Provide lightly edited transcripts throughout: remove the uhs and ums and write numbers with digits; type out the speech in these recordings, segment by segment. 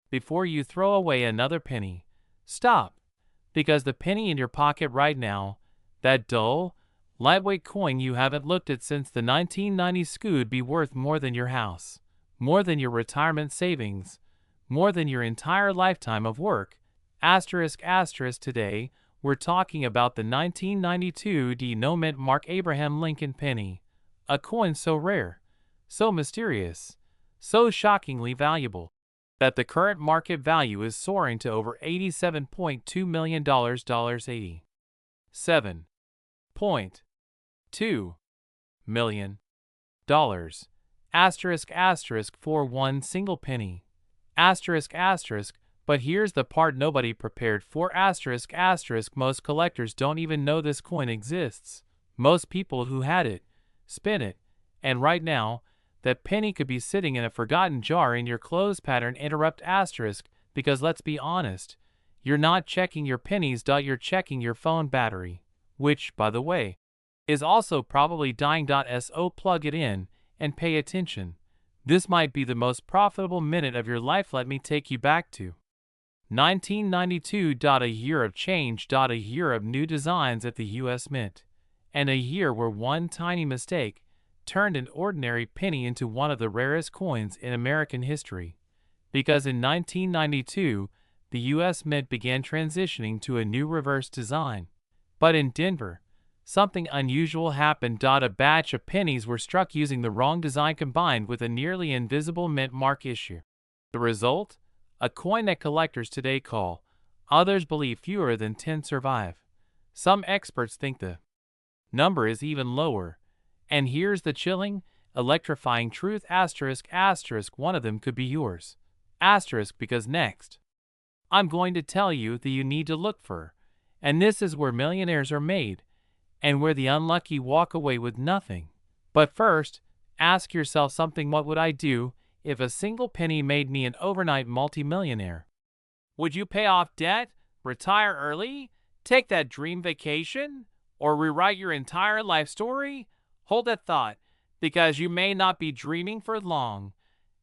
before you throw away another penny. Stop, because the penny in your pocket right now, that dull, lightweight coin you haven't looked at since the 1990s, could be worth more than your house, more than your retirement savings, more than your entire lifetime of work. Asterisk asterisk. Today, we're talking about the 1992 no-mint Mark Abraham Lincoln penny, a coin so rare, so mysterious, so shockingly valuable, that the current market value is soaring to over $87.2 million. $87.2 million. Asterisk asterisk for one single penny. Asterisk asterisk. But here's the part nobody prepared for. Asterisk asterisk. Most collectors don't even know this coin exists. Most people who had it spin it, and right now, that penny could be sitting in a forgotten jar in your clothes pattern. Interrupt asterisk, because let's be honest, you're not checking your pennies. You're checking your phone battery, which, by the way, is also probably dying. So plug it in and pay attention. This might be the most profitable minute of your life. Let me take you back to 1992. A year of change. A year of new designs at the U.S. Mint, and a year where one tiny mistake turned an ordinary penny into one of the rarest coins in American history. Because in 1992, the U.S. Mint began transitioning to a new reverse design. But in Denver, something unusual happened. A batch of pennies were struck using the wrong design combined with a nearly invisible mint mark issue. The result? A coin that collectors today call, others believe fewer than 10 survive. Some experts think the number is even lower. And here's the chilling, electrifying truth. Asterisk asterisk. One of them could be yours. Asterisk. Because next, I'm going to tell you that you need to look for, and this is where millionaires are made, and where the unlucky walk away with nothing. But first, ask yourself something. What would I do if a single penny made me an overnight multimillionaire? Would you pay off debt, retire early, take that dream vacation, or rewrite your entire life story? Hold that thought, because you may not be dreaming for long.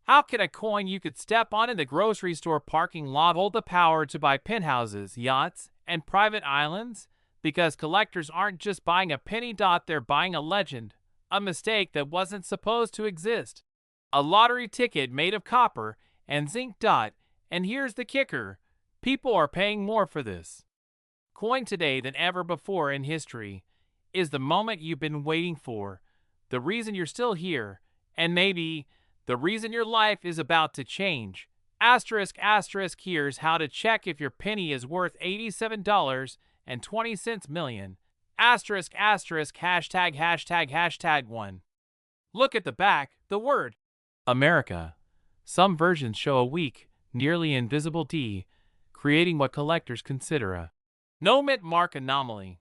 How can a coin you could step on in the grocery store parking lot hold the power to buy penthouses, yachts, and private islands? Because collectors aren't just buying a penny. They're buying a legend, a mistake that wasn't supposed to exist, a lottery ticket made of copper and zinc. And here's the kicker: people are paying more for this coin today than ever before in history. Is the moment you've been waiting for, the reason you're still here, and maybe the reason your life is about to change. Asterisk asterisk. Here's how to check if your penny is worth $87.20 million. Asterisk asterisk. Hashtag 1. Look at the back, the word America. Some versions show a weak, nearly invisible D, creating what collectors consider a no-mint mark anomaly.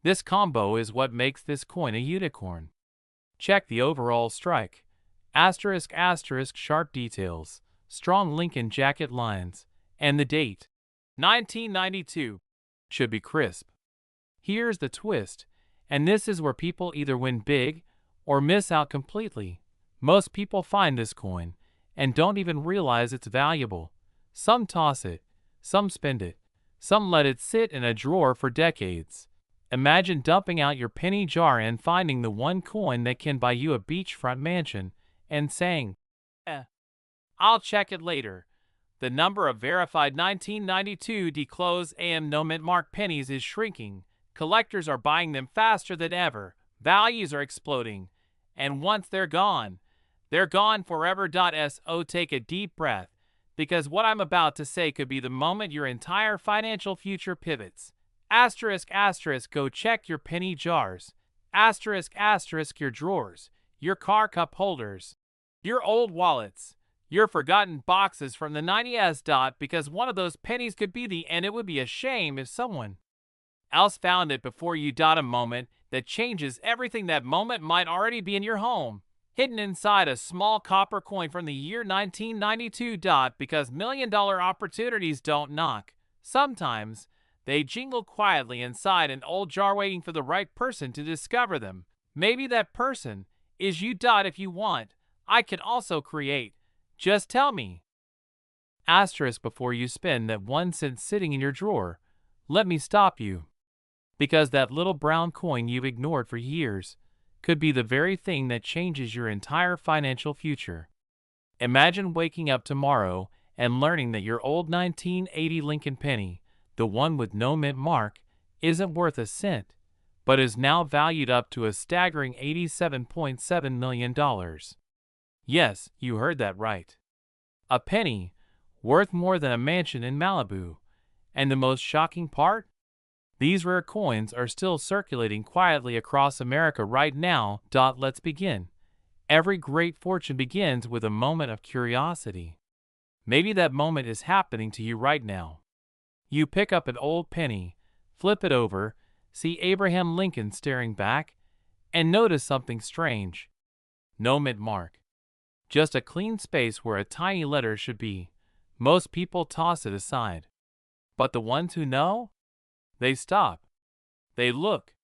This combo is what makes this coin a unicorn. Check the overall strike. Asterisk asterisk. Sharp details, strong Lincoln jacket lines, and the date, 1992, should be crisp. Here's the twist, and this is where people either win big or miss out completely. Most people find this coin and don't even realize it's valuable. Some toss it, some spend it, some let it sit in a drawer for decades. Imagine dumping out your penny jar and finding the one coin that can buy you a beachfront mansion and saying, I'll check it later. The number of verified 1992 close AM no-mint mark pennies is shrinking. Collectors are buying them faster than ever. Values are exploding. And once they're gone forever. So take a deep breath, because what I'm about to say could be the moment your entire financial future pivots. Asterisk asterisk. Go check your penny jars. Asterisk asterisk. Your drawers, your car cup holders, your old wallets, your forgotten boxes from the 90s. Because one of those pennies could be the end. It would be a shame if someone else found it before you. A moment that changes everything. That moment might already be in your home, hidden inside a small copper coin from the year 1992. Because million-dollar opportunities don't knock. Sometimes they jingle quietly inside an old jar, waiting for the right person to discover them. Maybe that person is you. If you want, I can also create. Just tell me. Asterisk before you spend that 1 cent sitting in your drawer. Let me stop you. Because that little brown coin you've ignored for years could be the very thing that changes your entire financial future. Imagine waking up tomorrow and learning that your old 1980 Lincoln penny, the one with no mint mark, isn't worth a cent, but is now valued up to a staggering $87.7 million. Yes, you heard that right. A penny, worth more than a mansion in Malibu. And the most shocking part? These rare coins are still circulating quietly across America right now. Let's begin. Every great fortune begins with a moment of curiosity. Maybe that moment is happening to you right now. You pick up an old penny, flip it over, see Abraham Lincoln staring back, and notice something strange. No mint mark. Just a clean space where a tiny letter should be. Most people toss it aside. But the ones who know? They stop. They look.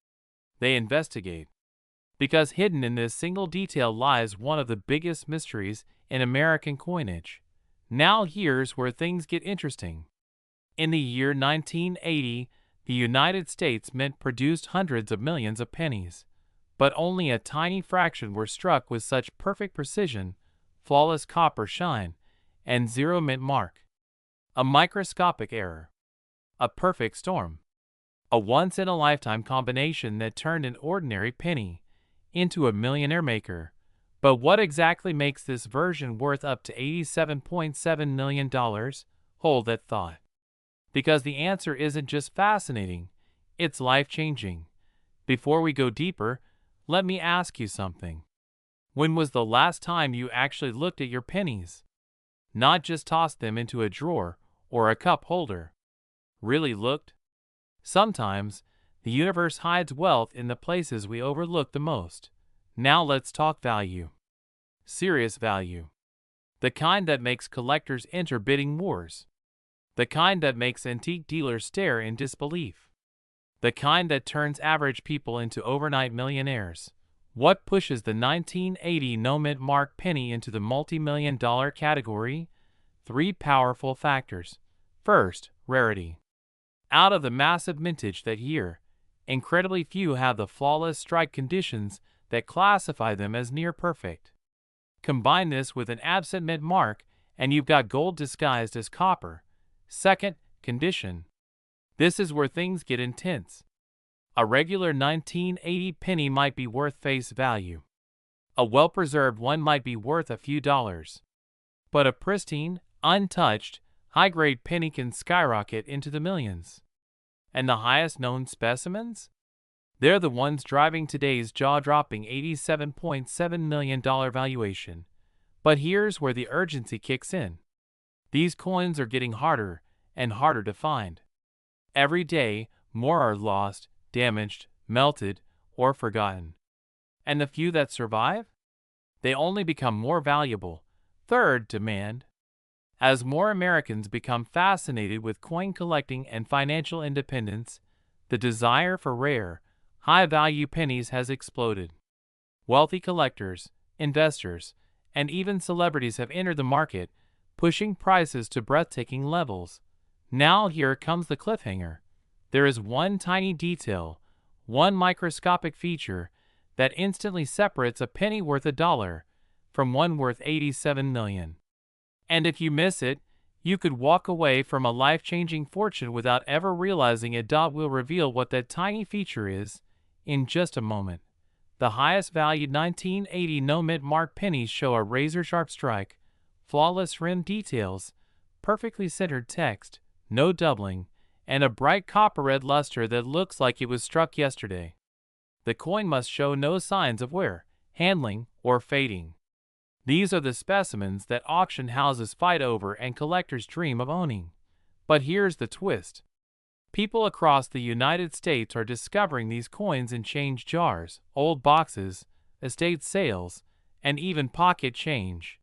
They investigate. Because hidden in this single detail lies one of the biggest mysteries in American coinage. Now here's where things get interesting. In the year 1980, the United States Mint produced hundreds of millions of pennies, but only a tiny fraction were struck with such perfect precision, flawless copper shine, and zero mint mark. A microscopic error. A perfect storm. A once-in-a-lifetime combination that turned an ordinary penny into a millionaire maker. But what exactly makes this version worth up to $87.7 million? Hold that thought. Because the answer isn't just fascinating, it's life-changing. Before we go deeper, let me ask you something. When was the last time you actually looked at your pennies? Not just tossed them into a drawer or a cup holder. Really looked? Sometimes, the universe hides wealth in the places we overlook the most. Now let's talk value. Serious value. The kind that makes collectors enter bidding wars. The kind that makes antique dealers stare in disbelief. The kind that turns average people into overnight millionaires. What pushes the 1980 no mint mark penny into the multi-million-dollar category? 3 powerful factors. First, rarity. Out of the massive mintage that year, incredibly few have the flawless strike conditions that classify them as near perfect. Combine this with an absent mint mark, and you've got gold disguised as copper. Second, condition. This is where things get intense. A regular 1980 penny might be worth face value. A well-preserved one might be worth a few dollars. But a pristine, untouched, high-grade penny can skyrocket into the millions. And the highest-known specimens? They're the ones driving today's jaw-dropping $87.7 million valuation. But here's where the urgency kicks in. These coins are getting harder and harder to find. Every day, more are lost, damaged, melted, or forgotten. And the few that survive? They only become more valuable. Third, demand. As more Americans become fascinated with coin collecting and financial independence, the desire for rare, high-value pennies has exploded. Wealthy collectors, investors, and even celebrities have entered the market, pushing prices to breathtaking levels. Now here comes the cliffhanger. There is one tiny detail, one microscopic feature, that instantly separates a penny worth $1 from one worth $87 million. And if you miss it, you could walk away from a life-changing fortune without ever realizing it. We'll reveal what that tiny feature is in just a moment. The highest valued 1980 no mint mark pennies show a razor-sharp strike, flawless rim details, perfectly centered text, no doubling, and a bright copper-red luster that looks like it was struck yesterday. The coin must show no signs of wear, handling, or fading. These are the specimens that auction houses fight over and collectors dream of owning. But here's the twist. People across the United States are discovering these coins in change jars, old boxes, estate sales, and even pocket change.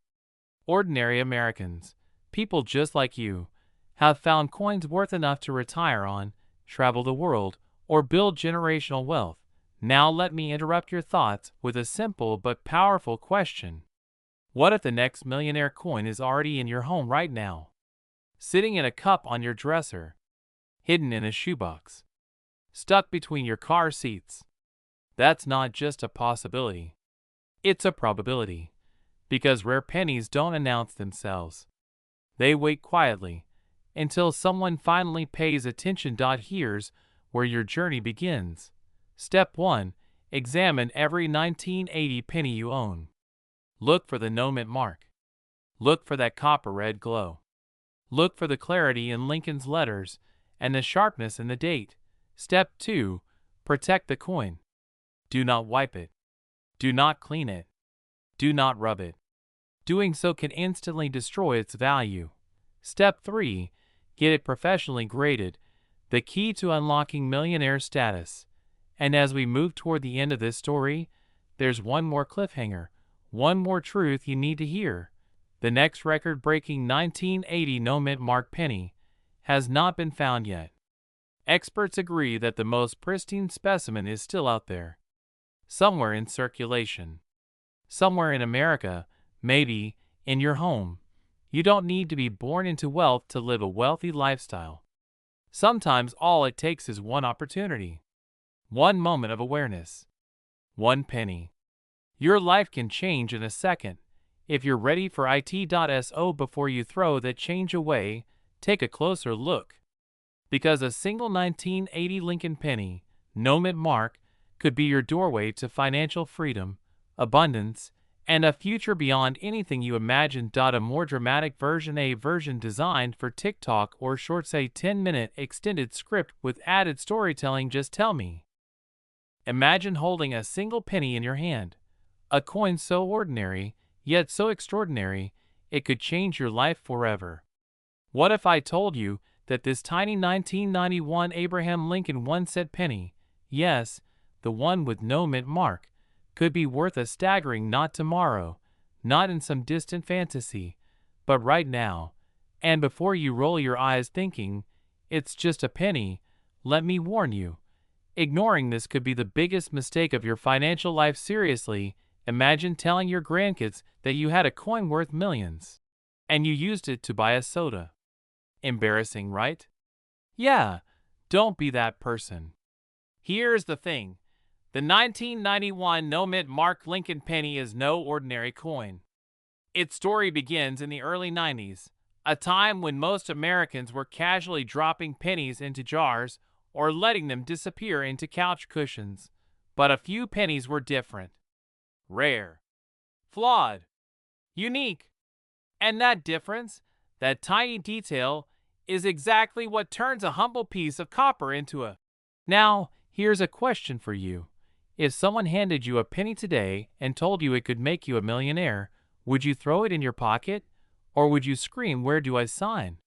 Ordinary Americans, people just like you, have found coins worth enough to retire on, travel the world, or build generational wealth. Now let me interrupt your thoughts with a simple but powerful question. What if the next millionaire coin is already in your home right now? sitting in a cup on your dresser, hidden in a shoebox, stuck between your car seats. That's not just a possibility. It's a probability. Because rare pennies don't announce themselves. They wait quietly until someone finally pays attention. Here's where your journey begins. Step 1. Examine every 1980 penny you own. Look for the no mint mark. Look for that copper red glow. Look for the clarity in Lincoln's letters and the sharpness in the date. Step 2. Protect the coin. Do not wipe it. Do not clean it. Do not rub it. Doing so can instantly destroy its value. Step 3. Get it professionally graded, the key to unlocking millionaire status. And as we move toward the end of this story, there's one more cliffhanger, one more truth you need to hear. The next record-breaking 1980 no-mint mark penny has not been found yet. Experts agree that the most pristine specimen is still out there, somewhere in circulation, somewhere in America, maybe in your home. You don't need to be born into wealth to live a wealthy lifestyle. Sometimes all it takes is one opportunity, one moment of awareness, one penny. Your life can change in a second. If you're ready for it.so before you throw that change away, take a closer look. Because a single 1980 Lincoln penny, no mint mark, could be your doorway to financial freedom, abundance, and a future beyond anything you imagined. A more dramatic version, a version designed for TikTok or Shorts, a 10-minute extended script with added storytelling. Just tell me. Imagine holding a single penny in your hand, a coin so ordinary, yet so extraordinary, it could change your life forever. What if I told you that this tiny 1991 Abraham Lincoln 1-cent penny, yes, the one with no mint mark, could be worth a staggering not tomorrow, not in some distant fantasy, but right now? And before you roll your eyes thinking, it's just a penny, let me warn you. Ignoring this could be the biggest mistake of your financial life. Seriously, imagine telling your grandkids that you had a coin worth millions, and you used it to buy a soda. Embarrassing, right? Yeah, don't be that person. Here's the thing. The 1991 no-mint mark Lincoln penny is no ordinary coin. Its story begins in the early 90s, a time when most Americans were casually dropping pennies into jars or letting them disappear into couch cushions. But a few pennies were different. Rare, flawed, unique. And that difference, that tiny detail, is exactly what turns a humble piece of copper into a... Now, here's a question for you. If someone handed you a penny today and told you it could make you a millionaire, would you throw it in your pocket? Or would you scream, "Where do I sign?"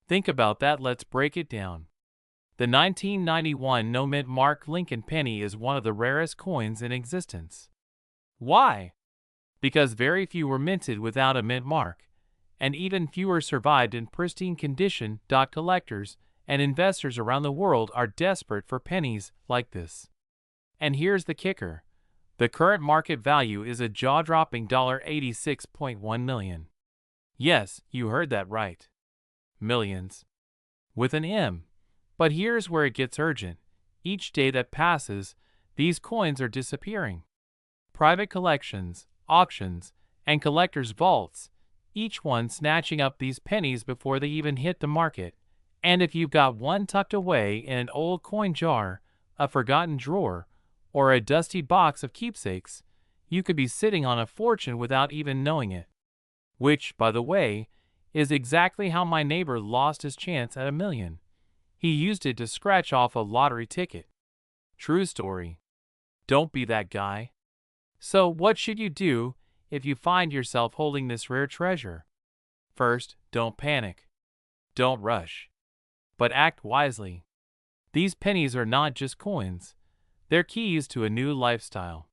Think about that. Let's break it down. The 1991 no-mint mark Lincoln penny is one of the rarest coins in existence. Why? Because very few were minted without a mint mark, and even fewer survived in pristine condition. Collectors and investors around the world are desperate for pennies like this. And here's the kicker. The current market value is a jaw-dropping $86.1 million. Yes, you heard that right. Millions. With an M. But here's where it gets urgent. Each day that passes, these coins are disappearing. Private collections, auctions, and collectors' vaults, each one snatching up these pennies before they even hit the market. And if you've got one tucked away in an old coin jar, a forgotten drawer, or a dusty box of keepsakes, you could be sitting on a fortune without even knowing it. Which, by the way, is exactly how my neighbor lost his chance at $1 million. He used it to scratch off a lottery ticket. True story. Don't be that guy. So what should you do if you find yourself holding this rare treasure? First, don't panic. Don't rush. But act wisely. These pennies are not just coins. They're keys to a new lifestyle.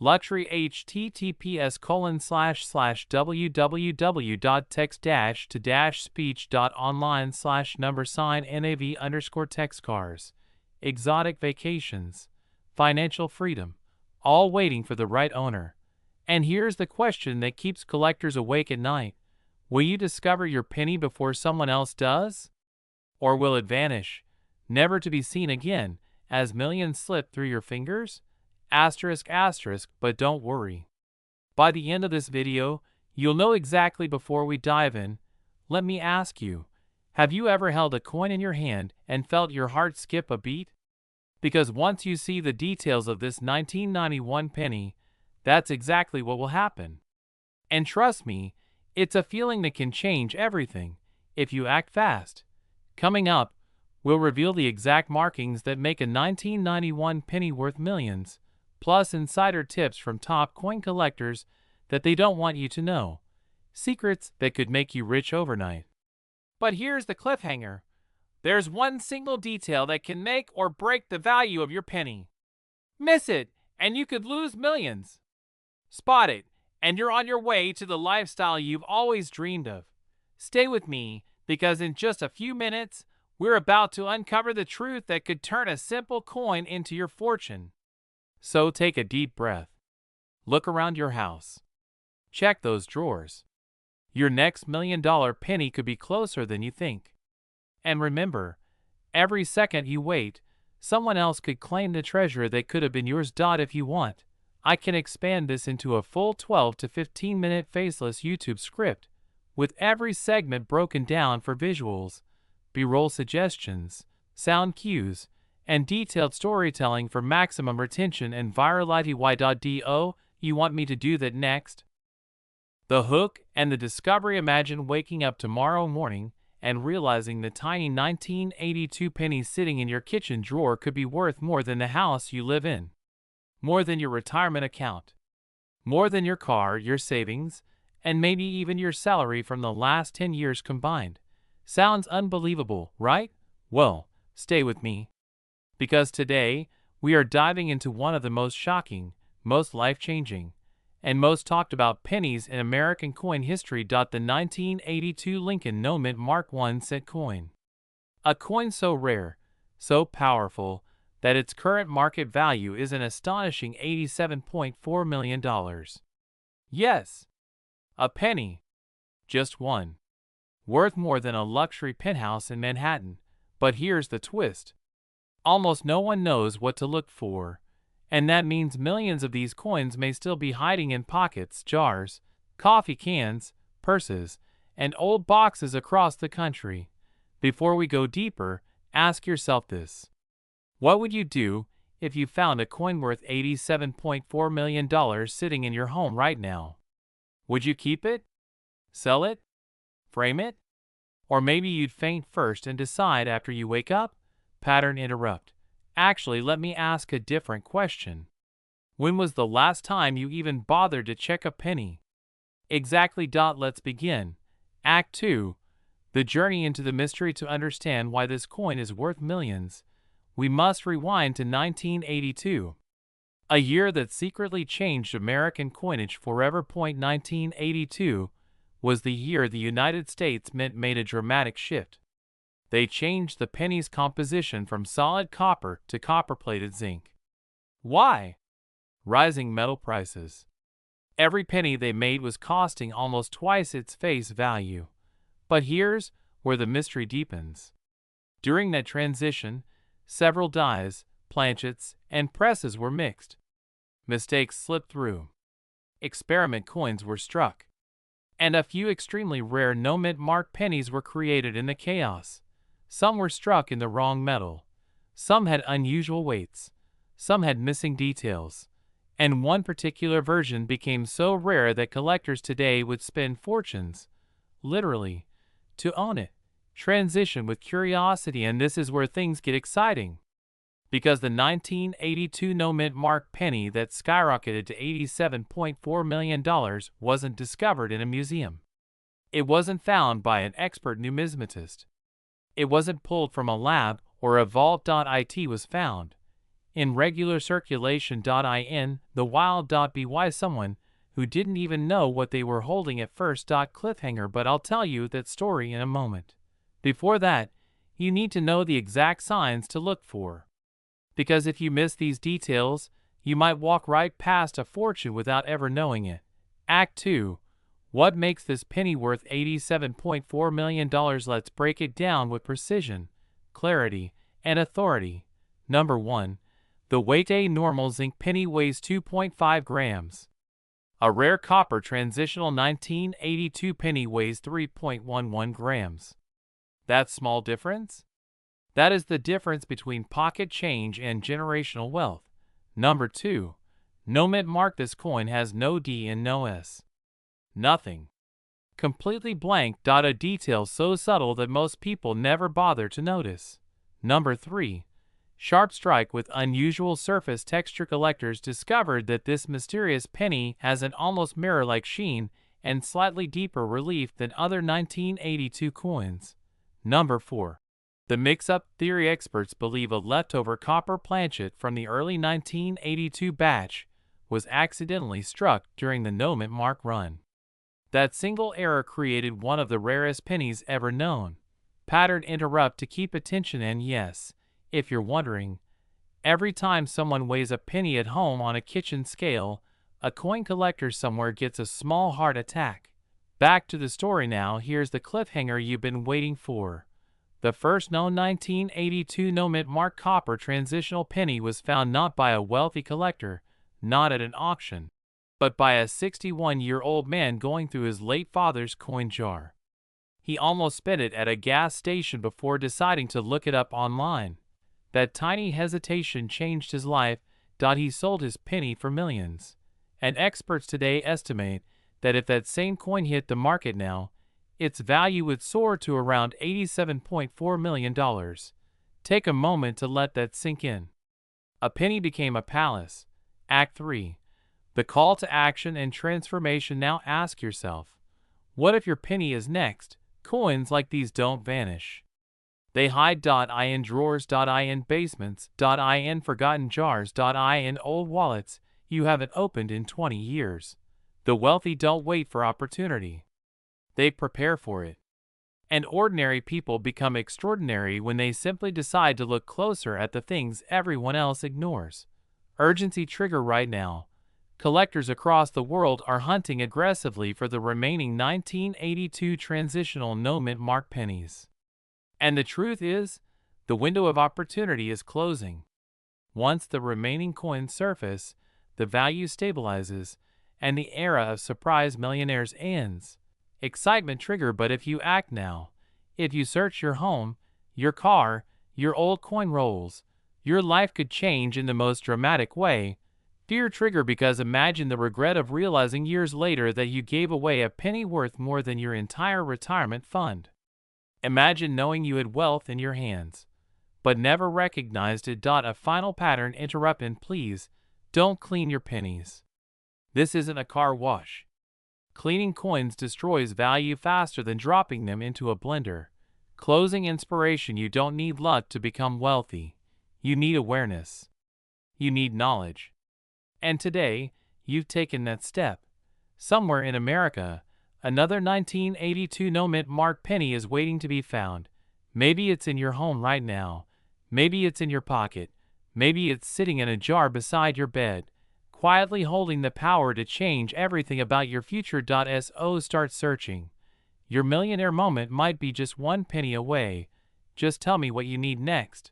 Luxury. https://www.text-to-speech.online/$NAV_text cars. Exotic vacations. Financial freedom. All waiting for the right owner. And here's the question that keeps collectors awake at night. Will you discover your penny before someone else does? Or will it vanish, never to be seen again, as millions slip through your fingers? Asterisk, asterisk, but don't worry. By the end of this video, you'll know exactly. Before we dive in, let me ask you, have you ever held a coin in your hand and felt your heart skip a beat? Because once you see the details of this 1991 penny, that's exactly what will happen. And trust me, it's a feeling that can change everything if you act fast. Coming up, we'll reveal the exact markings that make a 1991 penny worth millions, plus insider tips from top coin collectors that they don't want you to know. Secrets that could make you rich overnight. But here's the cliffhanger. There's one single detail that can make or break the value of your penny. Miss it, and you could lose millions. Spot it, and you're on your way to the lifestyle you've always dreamed of. Stay with me, because in just a few minutes, we're about to uncover the truth that could turn a simple coin into your fortune. So take a deep breath. Look around your house. Check those drawers. Your next $1 million penny could be closer than you think. And remember, every second you wait, someone else could claim the treasure that could have been yours. If you want, I can expand this into a full 12 to 15 minute faceless YouTube script, with every segment broken down for visuals, B-roll suggestions, sound cues, and detailed storytelling for maximum retention and virality. Do you want me to do that next? The hook and the discovery. Imagine waking up tomorrow morning and realizing the tiny 1982 penny sitting in your kitchen drawer could be worth more than the house you live in, more than your retirement account, more than your car, your savings, and maybe even your salary from the last 10 years combined. Sounds unbelievable, right? Well, stay with me, because today we are diving into one of the most shocking, most life-changing, and most talked about pennies in American coin history. The 1982 Lincoln No Mint Mark 1 cent coin. A coin so rare, so powerful, that its current market value is an astonishing $87.4 million. Yes, a penny. Just one. Worth more than a luxury penthouse in Manhattan. But here's the twist. Almost no one knows what to look for. And that means millions of these coins may still be hiding in pockets, jars, coffee cans, purses, and old boxes across the country. Before we go deeper, ask yourself this. What would you do if you found a coin worth $87.4 million sitting in your home right now? Would you keep it? Sell it? Frame it? Or maybe you'd faint first and decide after you wake up? Pattern interrupt. Actually, let me ask a different question. When was the last time you even bothered to check a penny? Exactly. Let's begin. Act 2. The journey into the mystery. To understand why this coin is worth millions, we must rewind to 1982. A year that secretly changed American coinage forever. 1982 was the year the United States Mint made a dramatic shift. They changed the penny's composition from solid copper to copper-plated zinc. Why? Rising metal prices. Every penny they made was costing almost twice its face value. But here's where the mystery deepens. During that transition, several dies, planchets, and presses were mixed. Mistakes slipped through. Experiment coins were struck. And a few extremely rare no-mint mark pennies were created in the chaos. Some were struck in the wrong metal. Some had unusual weights. Some had missing details. And one particular version became so rare that collectors today would spend fortunes, literally, to own it. Transition with curiosity, and this is where things get exciting. Because the 1982 no-mint mark penny that skyrocketed to $87.4 million wasn't discovered in a museum. It wasn't found by an expert numismatist. It wasn't pulled from a lab or a vault. It was found in regular circulation. In the wild. By someone who didn't even know what they were holding at first. Cliffhanger, but I'll tell you that story in a moment. Before that, you need to know the exact signs to look for. Because if you miss these details, you might walk right past a fortune without ever knowing it. Act 2. What makes this penny worth $87.4 million? Let's break it down with precision, clarity, and authority. Number 1. The weight. A normal zinc penny weighs 2.5 grams. A rare copper transitional 1982 penny weighs 3.11 grams. That small difference? That is the difference between pocket change and generational wealth. Number 2. No mint mark. This coin has no D and no S. Nothing. Completely blank. A detail so subtle that most people never bother to notice. Number 3. Sharp strike with unusual surface texture. Collectors discovered that this mysterious penny has an almost mirror-like sheen and slightly deeper relief than other 1982 coins. Number 4. The mix-up theory. Experts believe a leftover copper planchet from the early 1982 batch was accidentally struck during the no mint mark run. That single error created one of the rarest pennies ever known. Pattern interrupt to keep attention. And yes, if you're wondering, every time someone weighs a penny at home on a kitchen scale, a coin collector somewhere gets a small heart attack. Back to the story now. Here's the cliffhanger you've been waiting for. The first known 1982 no mint mark copper transitional penny was found not by a wealthy collector, not at an auction, but by a 61-year-old man going through his late father's coin jar. He almost spent it at a gas station before deciding to look it up online. That tiny hesitation changed his life. He sold his penny for millions. And experts today estimate that if that same coin hit the market now, its value would soar to around $87.4 million. Take a moment to let that sink in. A penny became a palace. Act 3. The call to action and transformation. Now ask yourself, what if your penny is next? Coins like these don't vanish. They hide. In drawers. In basements. In forgotten jars. In old wallets you haven't opened in 20 years. The wealthy don't wait for opportunity. They prepare for it. And ordinary people become extraordinary when they simply decide to look closer at the things everyone else ignores. Urgency trigger right now. Collectors across the world are hunting aggressively for the remaining 1982 transitional no mint mark pennies. And the truth is, the window of opportunity is closing. Once the remaining coins surface, the value stabilizes, and the era of surprise millionaires ends. Excitement trigger. But if you act now, if you search your home, your car, your old coin rolls, your life could change in the most dramatic way. Fear trigger, because imagine the regret of realizing years later that you gave away a penny worth more than your entire retirement fund. Imagine knowing you had wealth in your hands, but never recognized it. A final pattern interrupt. And please, don't clean your pennies. This isn't a car wash. Cleaning coins destroys value faster than dropping them into a blender. Closing inspiration. You don't need luck to become wealthy. You need awareness. You need knowledge. And today, you've taken that step. Somewhere in America, another 1982 no mint mark penny is waiting to be found. Maybe it's in your home right now. Maybe it's in your pocket. Maybe it's sitting in a jar beside your bed, quietly holding the power to change everything about your future. So start searching. Your millionaire moment might be just one penny away. Just tell me what you need next.